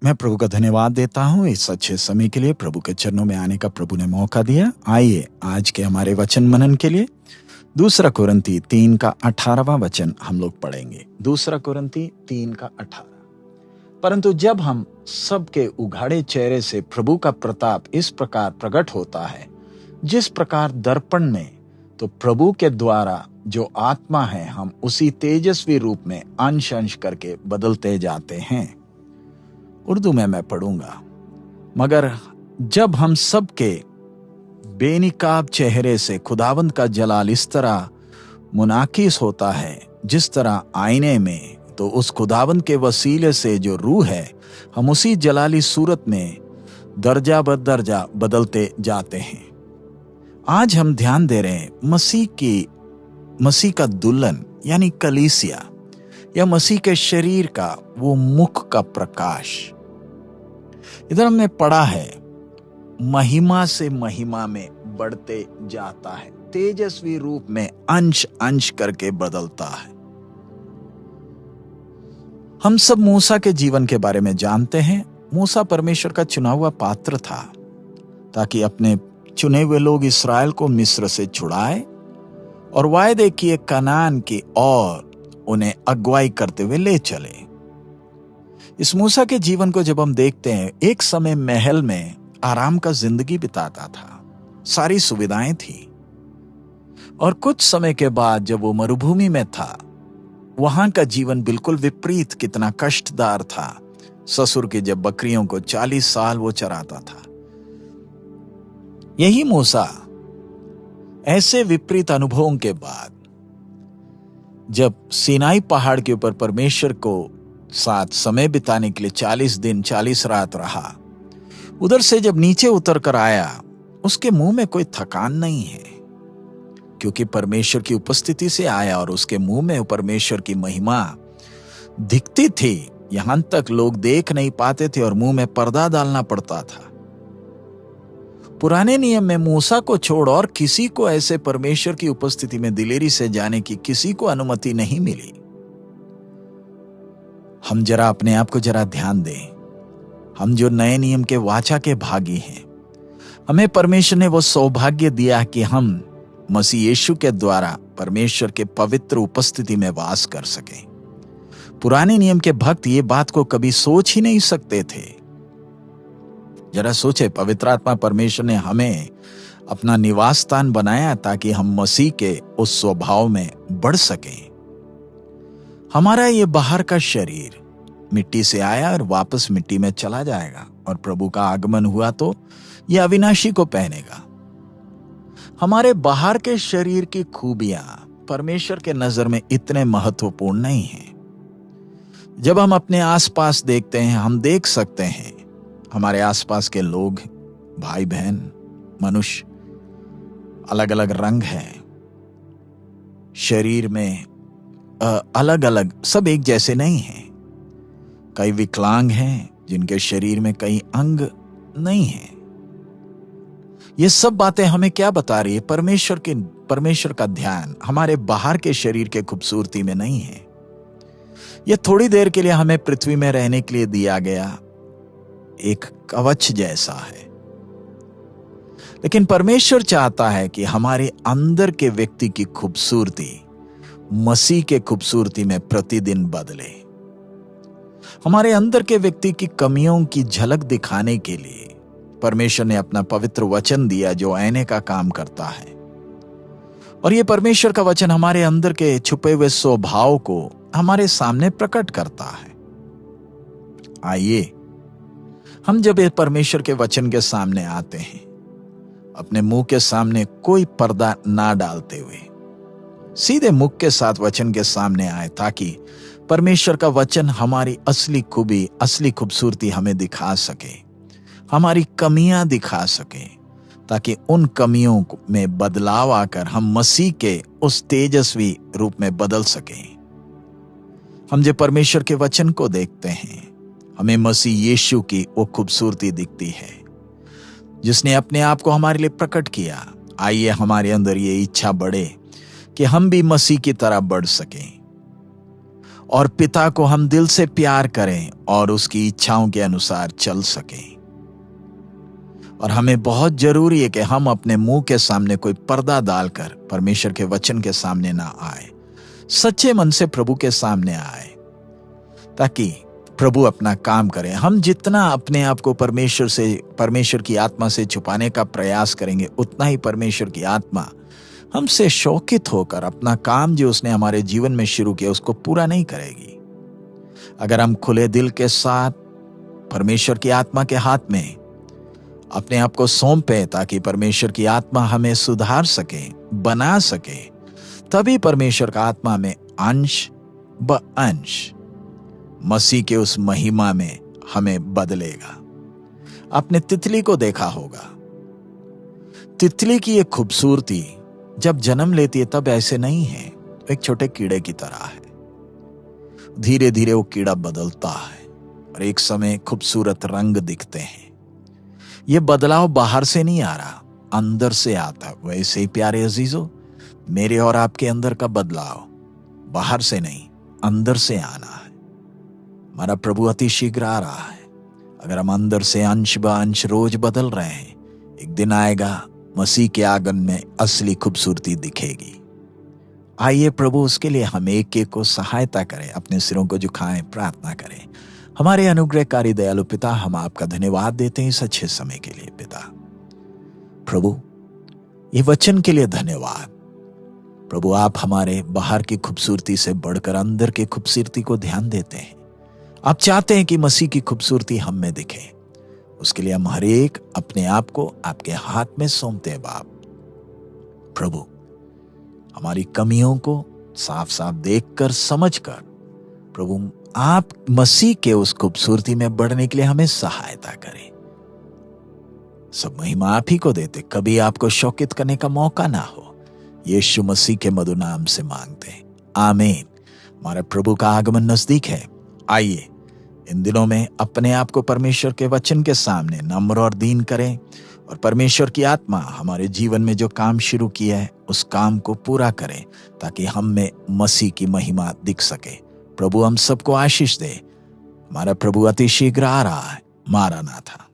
मैं प्रभु का धन्यवाद देता हूँ इस अच्छे समय के लिए। प्रभु के चरणों में आने का प्रभु ने मौका दिया। आइए आज के हमारे वचन मनन के लिए 2 कुरिन्ती 3 का 18वां वचन हम लोग पढ़ेंगे। 2 कुरिन्ती 3 का 18। परंतु जब हम सबके उघाड़े चेहरे से प्रभु का प्रताप इस प्रकार प्रकट होता है, जिस प्रकार दर्पण में, तो प्रभु के द्वारा जो आत्मा है, हम उसी तेजस्वी रूप में अंश अंश करके बदलते जाते हैं। उर्दू में मैं पढ़ूंगा। मगर जब हम सबके बेनिकाब चेहरे से खुदावंद का जलाल इस तरह मुनाकिस होता है जिस तरह आईने में, तो उस खुदावंद के वसीले से जो रूह है, हम उसी जलाली सूरत में दर्जा ब दर्जा बदलते जाते हैं। आज हम ध्यान दे रहे हैं मसीह का दुल्हन यानी कलीसिया, या मसीह के शरीर का वो मुख का प्रकाश। इधर हमने पढ़ा है महिमा से महिमा में बढ़ते जाता है, तेजस्वी रूप में अंश अंश करके बदलता है। हम सब मूसा के जीवन के बारे में जानते हैं। मूसा परमेश्वर का चुना हुआ पात्र था ताकि अपने चुने हुए लोग इस्राएल को मिस्र से छुड़ाए और वायदे किए कनान की ओर उन्हें अगुवाई करते हुए ले चले। इस मूसा के जीवन को जब हम देखते हैं, एक समय महल में आराम का जिंदगी बिताता था, सारी सुविधाएं थी, और कुछ समय के बाद जब वो मरुभूमि में था, वहां का जीवन बिल्कुल विपरीत, कितना कष्टदार था। ससुर की जब बकरियों को 40 साल वो चराता था। यही मूसा ऐसे विपरीत अनुभवों के बाद जब सीनाई पहाड़ के ऊपर परमेश्वर को साथ समय बिताने के लिए 40 दिन 40 रात रहा, उधर से जब नीचे उतर कर आया, उसके मुंह में कोई थकान नहीं है, क्योंकि परमेश्वर की उपस्थिति से आया और उसके मुंह में परमेश्वर की महिमा दिखती थी। यहां तक लोग देख नहीं पाते थे और मुंह में पर्दा डालना पड़ता था। पुराने नियम में मूसा को छोड़ और किसी को ऐसे परमेश्वर की उपस्थिति में दिलेरी से जाने की किसी को अनुमति नहीं मिली। हम जरा अपने आप को जरा ध्यान दें। हम जो नए नियम के वाचा के भागी हैं, हमें परमेश्वर ने वो सौभाग्य दिया कि हम मसीह यीशु के द्वारा परमेश्वर के पवित्र उपस्थिति में वास कर सकें। पुराने नियम के भक्त ये बात को कभी सोच ही नहीं सकते थे। जरा सोचे, पवित्र आत्मा परमेश्वर ने हमें अपना निवास स्थान बनाया ताकि हम मसीह के उस स्वभाव में बढ़ सकें। हमारा ये बाहर का शरीर मिट्टी से आया और वापस मिट्टी में चला जाएगा, और प्रभु का आगमन हुआ तो यह अविनाशी को पहनेगा। हमारे बाहर के शरीर की खूबियां परमेश्वर के नजर में इतने महत्वपूर्ण नहीं हैं। जब हम अपने आसपास देखते हैं, हम देख सकते हैं हमारे आसपास के लोग, भाई बहन, मनुष्य अलग अलग रंग हैं, शरीर में अलग अलग, सब एक जैसे नहीं हैं। कई विकलांग हैं जिनके शरीर में कई अंग नहीं हैं। ये सब बातें हमें क्या बता रही है? परमेश्वर का ध्यान हमारे बाहर के शरीर के खूबसूरती में नहीं है। यह थोड़ी देर के लिए हमें पृथ्वी में रहने के लिए दिया गया एक कवच जैसा है, लेकिन परमेश्वर चाहता है कि हमारे अंदर के व्यक्ति की खूबसूरती मसीह के खूबसूरती में प्रतिदिन बदले। हमारे अंदर के व्यक्ति की कमियों की झलक दिखाने के लिए परमेश्वर ने अपना पवित्र वचन दिया, जो आईने का काम करता है। और यह परमेश्वर का वचन हमारे अंदर के छुपे हुए स्वभाव को हमारे सामने प्रकट करता है। आइए हम जब ये परमेश्वर के वचन के सामने आते हैं, अपने मुंह के सामने कोई पर्दा ना डालते हुए सीधे मुख के साथ वचन के सामने आए, ताकि परमेश्वर का वचन हमारी असली खूबी, असली खूबसूरती हमें दिखा सके, हमारी कमियां दिखा सके, ताकि उन कमियों में बदलाव आकर हम मसीह के उस तेजस्वी रूप में बदल सकें। हम जब परमेश्वर के वचन को देखते हैं, हमें मसीह यीशु की वो खूबसूरती दिखती है जिसने अपने आप को हमारे लिए प्रकट किया। आइए हमारे अंदर ये इच्छा बढ़े कि हम भी मसीह की तरह बढ़ सकें और पिता को हम दिल से प्यार करें और उसकी इच्छाओं के अनुसार चल सकें। और हमें बहुत जरूरी है कि हम अपने मुंह के सामने कोई पर्दा डालकर परमेश्वर के वचन के सामने ना आए, सच्चे मन से प्रभु के सामने आए, ताकि प्रभु अपना काम करे। हम जितना अपने आप को परमेश्वर की आत्मा से छुपाने का प्रयास करेंगे, उतना ही परमेश्वर की आत्मा हमसे शौकित होकर अपना काम जो उसने हमारे जीवन में शुरू किया उसको पूरा नहीं करेगी। अगर हम खुले दिल के साथ परमेश्वर की आत्मा के हाथ में अपने आप को सौंपे, ताकि परमेश्वर की आत्मा हमें सुधार सके, बना सके, तभी परमेश्वर का आत्मा में अंश ब अंश मसीह के उस महिमा में हमें बदलेगा। आपने तितली को देखा होगा। तितली की एक खूबसूरती जब जन्म लेती है तब ऐसे नहीं है, एक छोटे कीड़े की तरह है। धीरे धीरे वो कीड़ा बदलता है और एक समय खूबसूरत रंग दिखते हैं। ये बदलाव बाहर से नहीं आ रहा, अंदर से आता। वैसे ही प्यारे अजीजों, मेरे और आपके अंदर का बदलाव बाहर से नहीं, अंदर से आना है। हमारा प्रभु अति शीघ्र आ रहा है। अगर हम अंदर से अंश ब अंश रोज बदल रहे हैं, एक दिन आएगा मसीह के आगमन में असली खूबसूरती दिखेगी। आइए प्रभु उसके लिए हम एक एक को सहायता करें। अपने सिरों को झुकाएं, प्रार्थना करें। हमारे अनुग्रहकारी दयालु पिता, हम आपका धन्यवाद देते हैं इस अच्छे समय के लिए। पिता प्रभु, ये वचन के लिए धन्यवाद। प्रभु, आप हमारे बाहर की खूबसूरती से बढ़कर अंदर की खूबसूरती को ध्यान देते हैं। आप चाहते हैं कि मसीह की खूबसूरती हम में दिखे। उसके लिए हम हर एक अपने आप को आपके हाथ में सौंपते हैं। बाप प्रभु, हमारी कमियों को साफ साफ देखकर, समझकर, प्रभु आप मसीह के उस खूबसूरती में बढ़ने के लिए हमें सहायता करें। सब महिमा आप ही को देते, कभी आपको शौकित करने का मौका ना हो। यीशु मसीह के मधुर नाम से मांगते हैं, आमीन। हमारे प्रभु का आगमन नजदीक है। आइए इन दिनों में अपने आप को परमेश्वर के वचन के सामने नम्र और दीन करें, और परमेश्वर की आत्मा हमारे जीवन में जो काम शुरू किया है उस काम को पूरा करें, ताकि हम में मसीह की महिमा दिख सके। प्रभु हम सबको आशीष दे। हमारा प्रभु अति शीघ्र आ रहा है। मारा ना था।